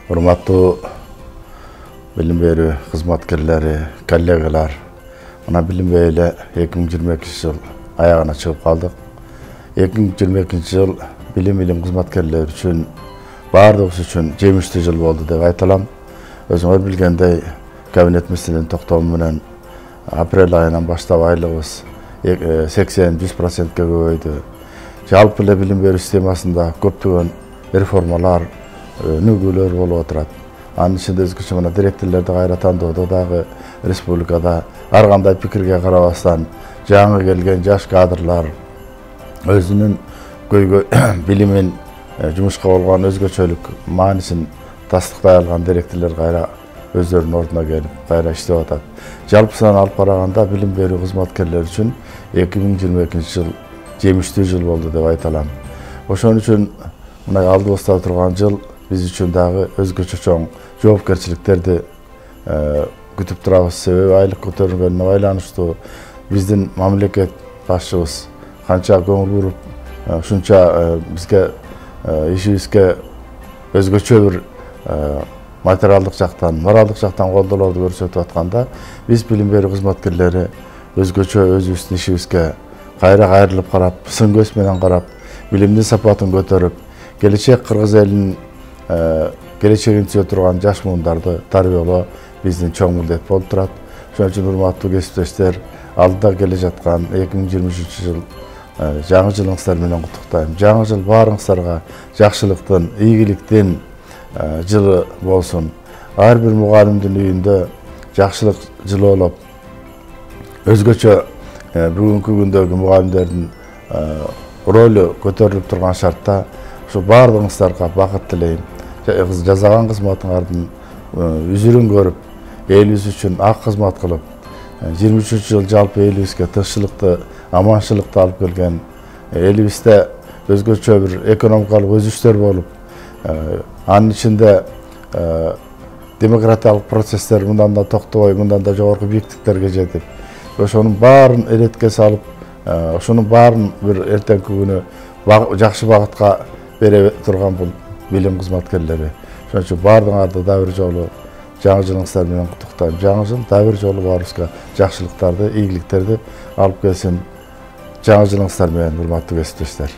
Urmatlı bilim berүү kızmatkerleri, kollegalar, ana bilim beyle 2022 yıl ayağına çıkıp kaldık. 2022 yıl bilim kızmatkerleri üçün, bardığımız üçün jemişli yıl oldu dep aytalam. Özüňer bilgendey, kabinet misilinin toktomu menen aprel ayынан başlap aylığımız 80-100%ga köböydü. Jalpy ele bilim berүү sistemasında köpdügen reformalar, nügüler bolup oturat. Anın içinde özgüçü mana direktorlerde gayratan dagı respublikada har kanday pikirge karabastan жаңы gelgen jaş kadrlar özünün bilimin jumuşka bolgan özgöçölük manisin tasdiqlay algan direktorlar gayra özlerinin orduna gelip gayra işlep atat. Jalpysынан alıp karaganda bilim berүү kızmatkerleri üçün 2022 yıl jemişli yıl boldu dep aytalam. Oşon üçün mına aldybızda turgan yıl biz üçün dagı özgöçө çoň жоопкерчиликтерди күтүп турабыз. Себеби айлык көтөрүлгөнүнө байланыштуу биздин мамлекет башчыбыз канча көңүл буруп, ушунча бизге ишибизге өзгөчө бир материалдык жактан, моралдык жактан колдоолорду көрсөтүп атканда, биз билим берүү кызматкерлери өзгөчө өзүбүздүн ишибизге кайрылып карап, сын көз менен карап, билимдин сапатын көтөрүп, келечек кыргыз элинин geleceğini tüye turgan jaş muğundарды tarbiyaloo bizdin çoğ müldet bolup turat. Şoň üçin urmatly kesipdeşler, aldyda gele жаткан 2023 yıl жаңы жылыңızlar menen kutluktayım. Жаңы yıl barıňızlarga jakşylyktyn, iýgilikden yılı bolsun. Har bir mugalimdin üýünde jakşylyk yılı bolup, özgöçö bugünkü gündäki mugalimlerdin rolü köterilip turgan şartda şu bardyňızlarga bakyt dileýim. Jazagan kızmatyňardyň üzürün görüp, elibиз üçün ak kızmat kılıp, 23 yıl jalpy elibizge tyrşçylykdy, amançylykdy alıp kelgen, elibizde özgöçö bir ekonomikalyk özüşler bolup, anın içinde demokratiýalyk prosesler mundan da toktoboy, mundan da jogorky biýikliklerge jetip, oşonun baryn eretke salıp, oşonun baryn bir ertenki günü jakşy bagytga bere turgan bul bilim kızmatkerleri. Şoň üçin bardyňardy da bir jolu жаңы жылыңızlar menen kutluktayım. Жаңы жыл da bir jolu barybızga jakşylyklardy, iýgiliklerdi alıp gelsin. Жаңы жылыңızlar menen urmatly kesipdeşler.